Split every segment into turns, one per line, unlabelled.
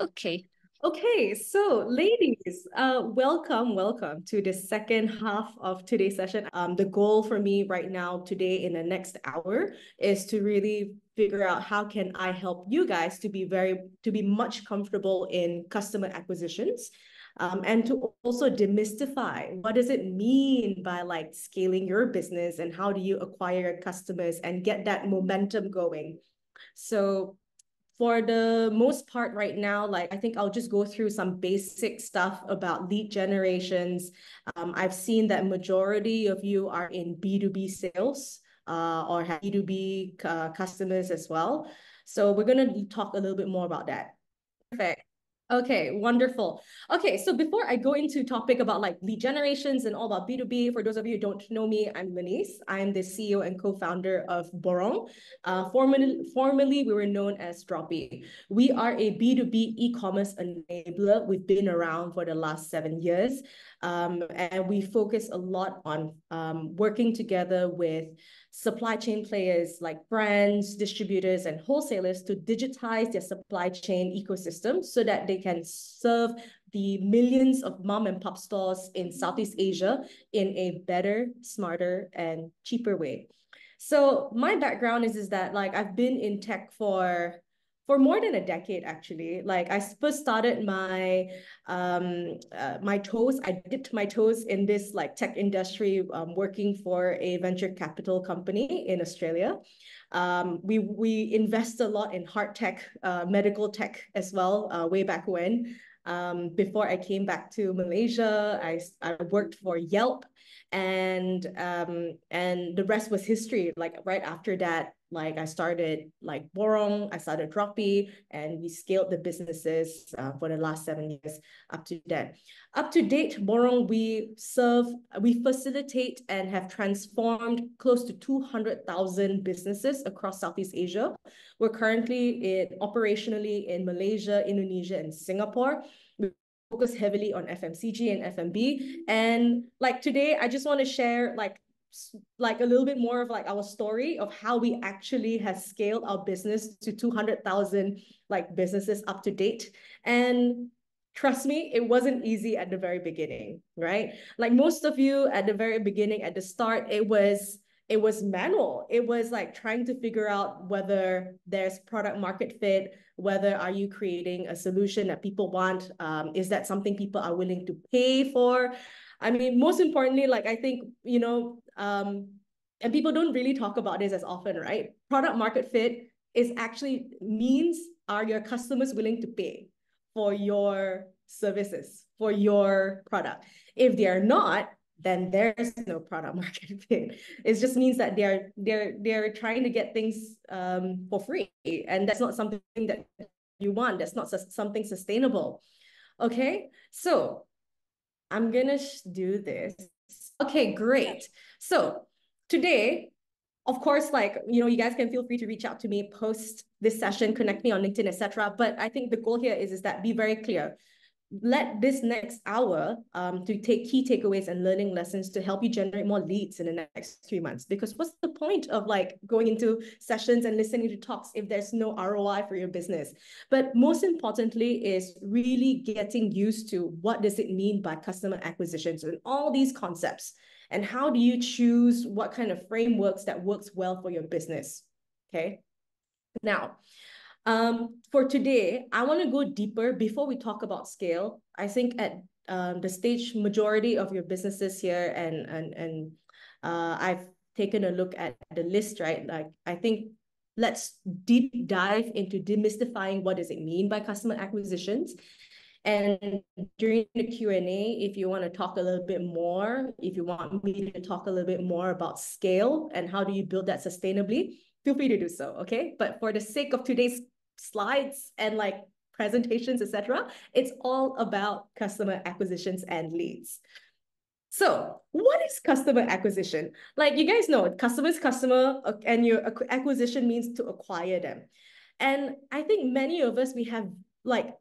Okay.
Okay, so ladies, welcome to the second half of today's session. The goal for me right now, today in the next hour, is to really figure out how can I help you guys to be much comfortable in customer acquisitions, and to also demystify what does it mean by like scaling your business and how do you acquire customers and get that momentum going. So for the most part right now, like I think I'll just go through some basic stuff about lead generations. I've seen that majority of you are in B2B sales, or have B2B customers as well. So we're going to talk a little bit more about that. Perfect. Okay, wonderful. Okay, so before I go into topic about like lead generations and all about B2B, for those of you who don't know me, I'm Lennise. I'm the CEO and co-founder of Borong. Formerly, we were known as Dropee. We are a B2B e-commerce enabler. We've been around for the last 7 years, and we focus a lot on working together with supply chain players like brands, distributors, and wholesalers to digitize their supply chain ecosystem so that they can serve the millions of mom and pop stores in Southeast Asia in a better, smarter, and cheaper way. So my background is that like I've been in tech for more than a decade actually. Like I first started my toes. I dipped my toes in this like tech industry, working for a venture capital company in Australia. We invest a lot in hard tech, medical tech as well, way back when. Before I came back to Malaysia, I worked for Yelp, and the rest was history. Like right after that, like I started like Borong, I started Dropee, and we scaled the businesses for the last 7 years up to that. Up to date, Borong, we facilitate and have transformed close to 200,000 businesses across Southeast Asia. We're currently operationally in Malaysia, Indonesia, and Singapore. We focus heavily on FMCG and FMB. And like today, I just want to share like a little bit more of like our story of how we actually have scaled our business to 200,000 like businesses up to date. And trust me, it wasn't easy at the very beginning, right? Like most of you at the very beginning, at the start, it was manual. It was like trying to figure out whether there's product market fit, whether are you creating a solution that people want, is that something people are willing to pay for. I mean, most importantly, like I think, and people don't really talk about this as often, right? Product market fit is actually means, are your customers willing to pay for your services, for your product? If they are not, then there's no product market fit. It just means that they're trying to get things for free, and that's not something that you want. That's not something sustainable. Okay, so I'm gonna do this. Okay, great. So today, of course, like, you guys can feel free to reach out to me post this session, connect me on LinkedIn, etc. But I think the goal here is that be very clear. Let this next hour to take key takeaways and learning lessons to help you generate more leads in the next 3 months. Because what's the point of like going into sessions and listening to talks if there's no ROI for your business? But most importantly is really getting used to what does it mean by customer acquisitions and all these concepts. And how do you choose what kind of frameworks that works well for your business? Okay. Now, for today, I want to go deeper before we talk about scale. I think at the stage majority of your businesses here, and I've taken a look at the list, right? Like I think let's deep dive into demystifying what does it mean by customer acquisitions. And during the Q&A, if you want to talk a little bit more, if you want me to talk a little bit more about scale and how do you build that sustainably, feel free to do so, okay? But for the sake of today's slides and like presentations, etc., it's all about customer acquisitions and leads. So what is customer acquisition? Like you guys know, customer is customer, and your acquisition means to acquire them. And I think many of us, we have like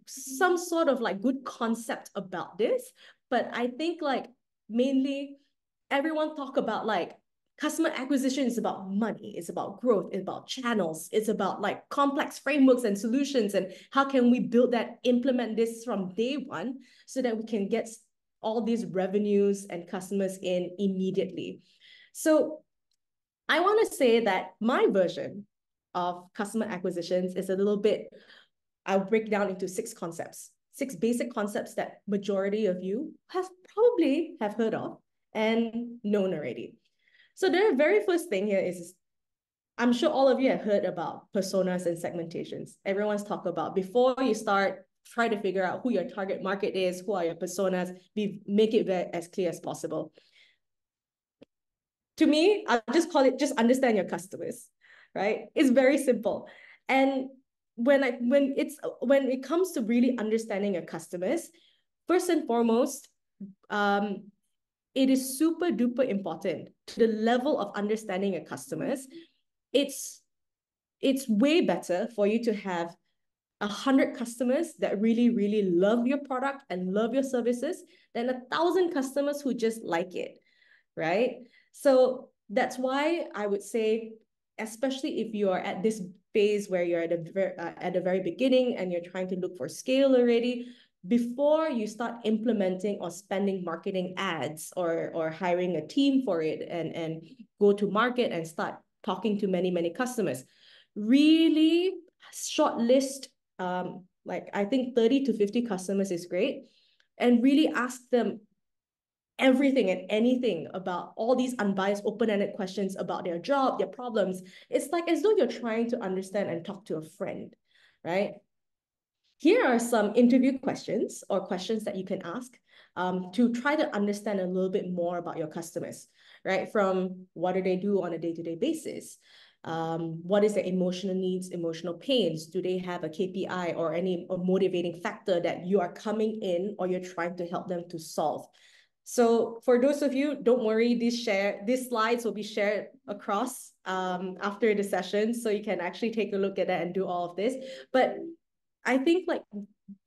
some sort of like good concept about this, but I think like mainly everyone talk about like Customer acquisition is about money, it's about growth, it's about channels, it's about like complex frameworks and solutions, and how can we build that, implement this from day one so that we can get all these revenues and customers in immediately. So I want to say that my version of customer acquisitions is a little bit, I'll break down into 6 concepts, 6 basic concepts that majority of you probably have heard of and known already. So the very first thing here is, I'm sure all of you have heard about personas and segmentations. Everyone's talked about, before you start, try to figure out who your target market is, who are your personas, make it very as clear as possible. To me, I'll just call it, just understand your customers, right? It's very simple. And when it comes to really understanding your customers, first and foremost, it is super duper important to the level of understanding your customers. It's way better for you to have 100 customers that really, really love your product and love your services than 1,000 customers who just like it, right? So that's why I would say, especially if you are at this phase where you're at the very beginning and you're trying to look for scale already, before you start implementing or spending marketing ads or hiring a team for it and go to market and start talking to many, many customers, really shortlist, like I think 30 to 50 customers is great, and really ask them everything and anything about all these unbiased, open-ended questions about their job, their problems. It's like as though you're trying to understand and talk to a friend, right? Here are some interview questions or questions that you can ask to try to understand a little bit more about your customers, right? From what do they do on a day-to-day basis? What is their emotional needs, emotional pains? Do they have a KPI or any motivating factor that you are coming in or you're trying to help them to solve? So for those of you, don't worry, these slides will be shared across after the session, so you can actually take a look at that and do all of this. But I think like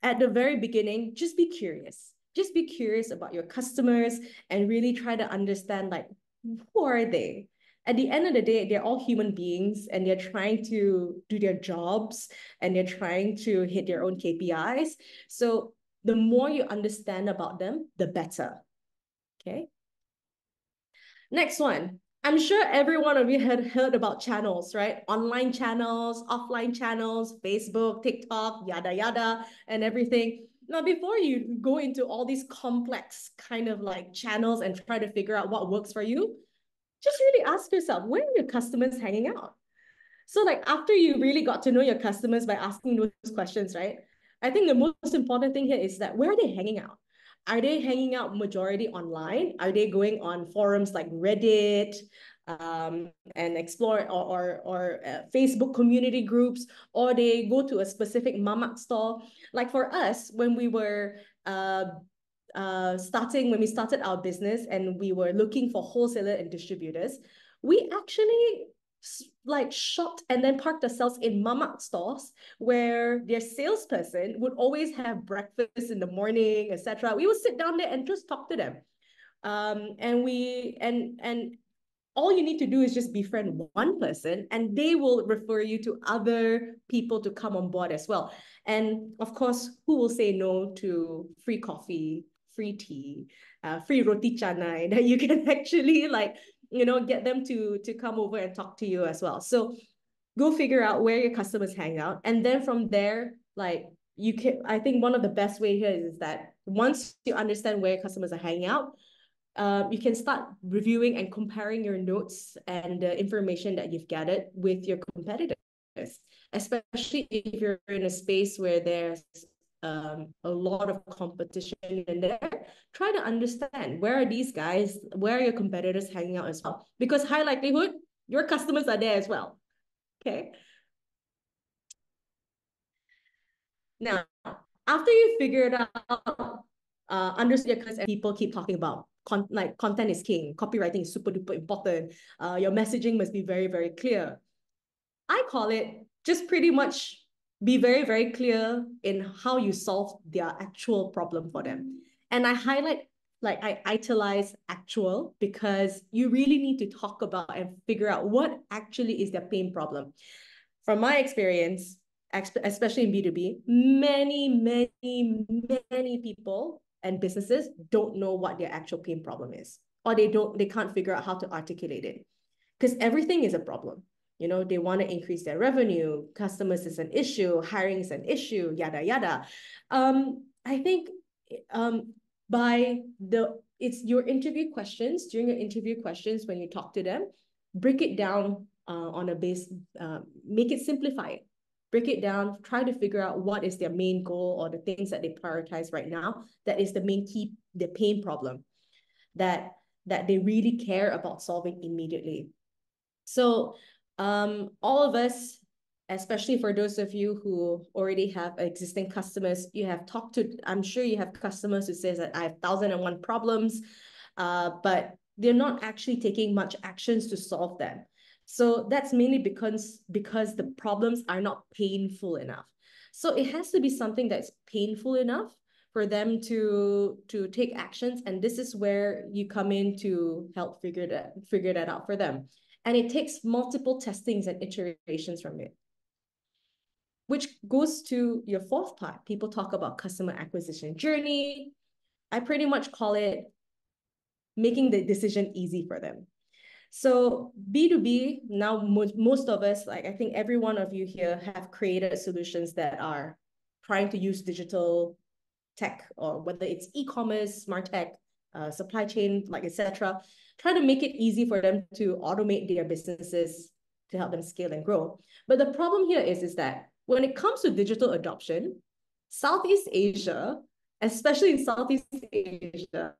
at the very beginning, just be curious. Just be curious about your customers and really try to understand, like, who are they? At the end of the day, they're all human beings and they're trying to do their jobs and they're trying to hit their own KPIs. So the more you understand about them, the better. Okay. Next one. I'm sure every one of you had heard about channels, right? Online channels, offline channels, Facebook, TikTok, yada, yada, and everything. Now, before you go into all these complex kind of like channels and try to figure out what works for you, just really ask yourself, where are your customers hanging out? So like after you really got to know your customers by asking those questions, right? I think the most important thing here is that where are they hanging out? Are they hanging out majority online? Are they going on forums like Reddit and explore or Facebook community groups, or they go to a specific mamak store? Like for us, when we were when we started our business and we were looking for wholesaler and distributors, we actually like shopped and then parked ourselves in mamak stores where their salesperson would always have breakfast in the morning, etc. We would sit down there and just talk to them. And all you need to do is just befriend one person and they will refer you to other people to come on board as well. And of course, who will say no to free coffee, free tea, free roti canai that you can actually like, get them to come over and talk to you as well. So go figure out where your customers hang out. And then from there, like I think one of the best way here is that once you understand where your customers are hanging out, you can start reviewing and comparing your notes and the information that you've gathered with your competitors, especially if you're in a space where there's a lot of competition in there. Try to understand, where are these guys, where are your competitors hanging out as well? Because high likelihood, your customers are there as well. Okay. Now, after you figured out, understood your customers, and people keep talking about content is king, copywriting is super duper important. Your messaging must be very, very clear. I call it just pretty much be very, very clear in how you solve their actual problem for them. And I highlight like I italize actual, because you really need to talk about and figure out what actually is their pain problem. From my experience, especially in B2B, many people and businesses don't know what their actual pain problem is, or they can't figure out how to articulate it, because everything is a problem. You know, they want to increase their revenue, customers is an issue, hiring is an issue, yada yada. I think by the it's your interview questions, during your interview questions, when you talk to them, break it down on a base, make it simplify it. Break it down, try to figure out what is their main goal or the things that they prioritize right now. That is the main key, the pain problem that they really care about solving immediately. So all of us, especially for those of you who already have existing customers, you have talked to, I'm sure you have customers who says that I have 1,001 problems, but they're not actually taking much actions to solve them. So that's mainly because the problems are not painful enough. So it has to be something that's painful enough for them to take actions. And this is where you come in to help figure that out for them. And it takes multiple testings and iterations from it. Which goes to your fourth part. People talk about customer acquisition journey. I pretty much call it making the decision easy for them. So B2B, now most of us, like I think every one of you here, have created solutions that are trying to use digital tech, or whether it's e-commerce, smart tech, supply chain, like etc. Try to make it easy for them to automate their businesses to help them scale and grow. But the problem here is that when it comes to digital adoption, Southeast Asia, especially in Southeast Asia,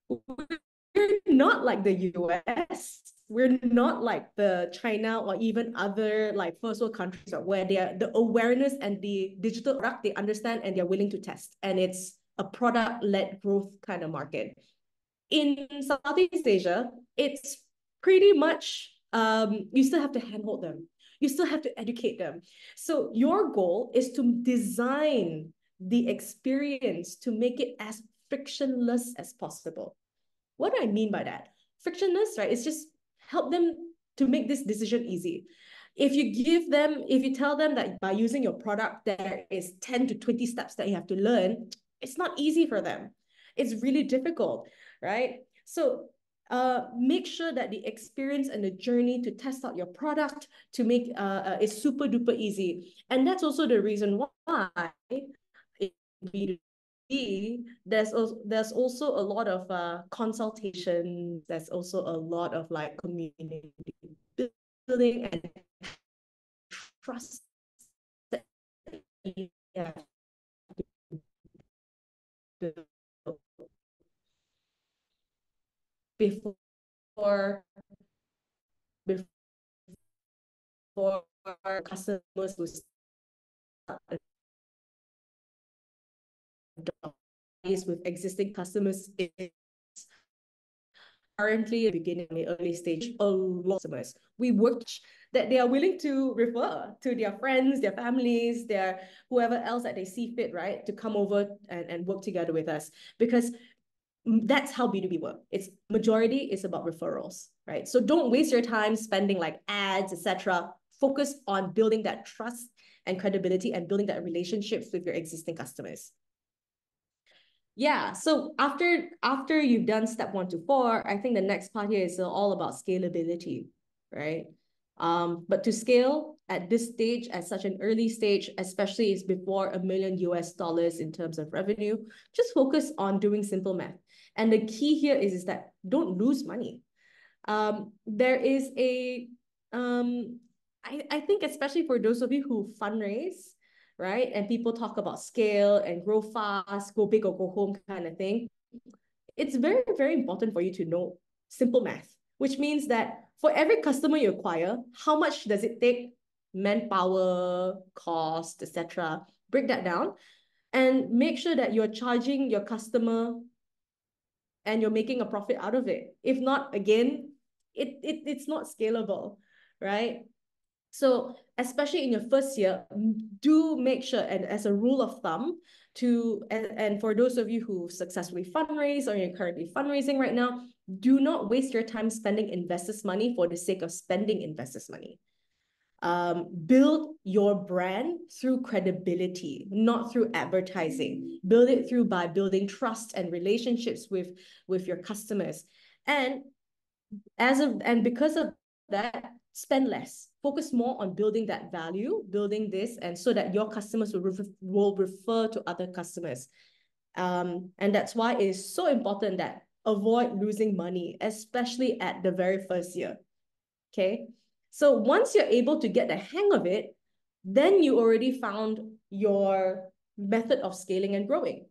we're not like the US. We're not like the China or even other like first world countries where the awareness and the digital product they understand and they're willing to test. And it's a product-led growth kind of market. In Southeast Asia, it's pretty much you still have to handhold them. You still have to educate them. So your goal is to design the experience to make it as frictionless as possible. What do I mean by that? Frictionless, right? It's just help them to make this decision easy. If you tell them that by using your product, there is 10 to 20 steps that you have to learn, it's not easy for them. It's really difficult, right? So make sure that the experience and the journey to test out your product to make is super duper easy. And that's also the reason why there's also a lot of consultation. There's also a lot of like community building and trust that you have to build before customers will start with existing customers. It's currently at the beginning, in the early stage, a lot of customers. We work that they are willing to refer to their friends, their families, their whoever else that they see fit, right, to come over and work together with us, because that's how B2B work. It's majority is about referrals, right? So don't waste your time spending like ads, etc. Focus on building that trust and credibility and building that relationships with your existing customers. Yeah, so after you've done step 1 to 4, I think the next part here is all about scalability, right? But to scale at this stage, at such an early stage, especially is before $1 million in terms of revenue, just focus on doing simple math. And the key here is that don't lose money. There is I think especially for those of you who fundraise, right? And people talk about scale and grow fast, go big or go home kind of thing. It's very, very important for you to know simple math, which means that for every customer you acquire, how much does it take? Manpower, cost, etc. Break that down and make sure that you're charging your customer and you're making a profit out of it. If not, again, it's not scalable, right? So especially in your first year, do make sure, and as a rule of thumb, and for those of you who successfully fundraise or you're currently fundraising right now, do not waste your time spending investors' money for the sake of spending investors' money. Build your brand through credibility, not through advertising. Build it through by building trust and relationships with your customers. And because of that, spend less. Focus more on building that value, building this, and so that your customers will refer to other customers. And that's why it is so important that avoid losing money, especially at the very first year. Okay. So once you're able to get the hang of it, then you already found your method of scaling and growing.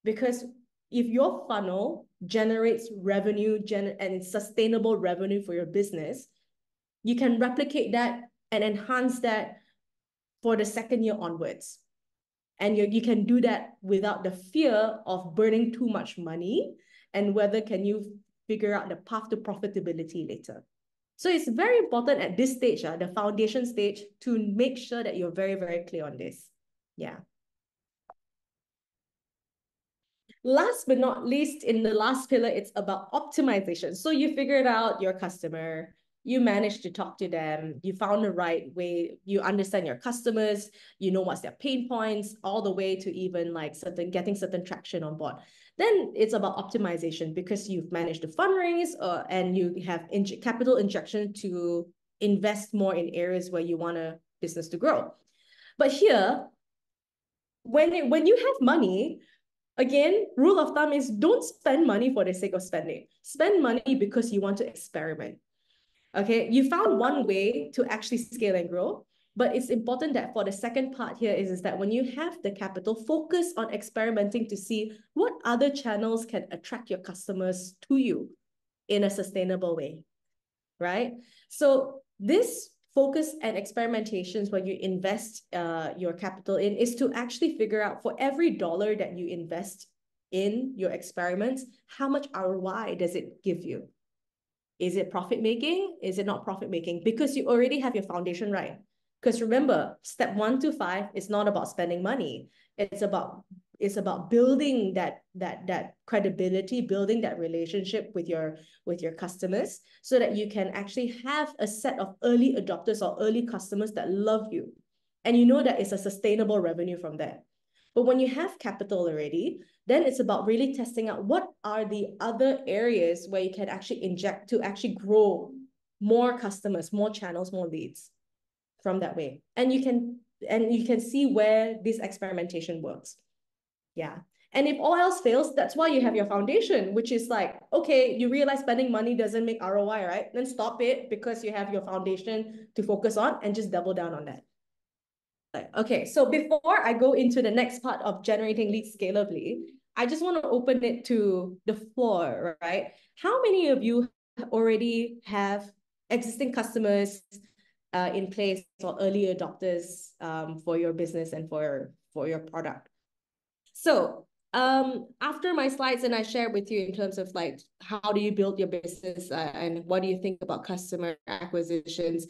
Because if your funnel generates revenue and sustainable revenue for your business, you can replicate that and enhance that for the second year onwards. And you can do that without the fear of burning too much money and whether can you figure out the path to profitability later. So it's very important at this stage, the foundation stage, to make sure that you're very, very clear on this. Yeah. Last but not least, in the last pillar, it's about optimization. So you figured out your customer, you managed to talk to them, you found the right way, you understand your customers, you know what's their pain points, all the way to even like getting certain traction on board. Then it's about optimization because you've managed to fundraise and you have capital injection to invest more in areas where you want a business to grow. But here, when you have money, again, rule of thumb is don't spend money for the sake of spending. Spend money because you want to experiment. Okay, you found one way to actually scale and grow, but it's important that for the second part here is that when you have the capital, focus on experimenting to see what other channels can attract your customers to you in a sustainable way, right? So this focus and experimentations when you invest your capital in is to actually figure out for every dollar that you invest in your experiments, how much ROI does it give you? Is it profit making? Is it not profit making? Because you already have your foundation right. Because remember, step 1 to 5 is not about spending money. It's about building that credibility, building that relationship with your customers so that you can actually have a set of early adopters or early customers that love you. And you know that it's a sustainable revenue from that. But when you have capital already, then it's about really testing out what are the other areas where you can actually inject to actually grow more customers, more channels, more leads from that way. And you can see where this experimentation works. Yeah. And if all else fails, that's why you have your foundation, which is like, okay, you realize spending money doesn't make ROI, right? Then stop it because you have your foundation to focus on and just double down on that. Okay, so before I go into the next part of generating leads scalably, I just want to open it to the floor, right? How many of you already have existing customers in place or early adopters for your business and for your product? So after my slides and I share with you in terms of like, how do you build your business and what do you think about customer acquisitions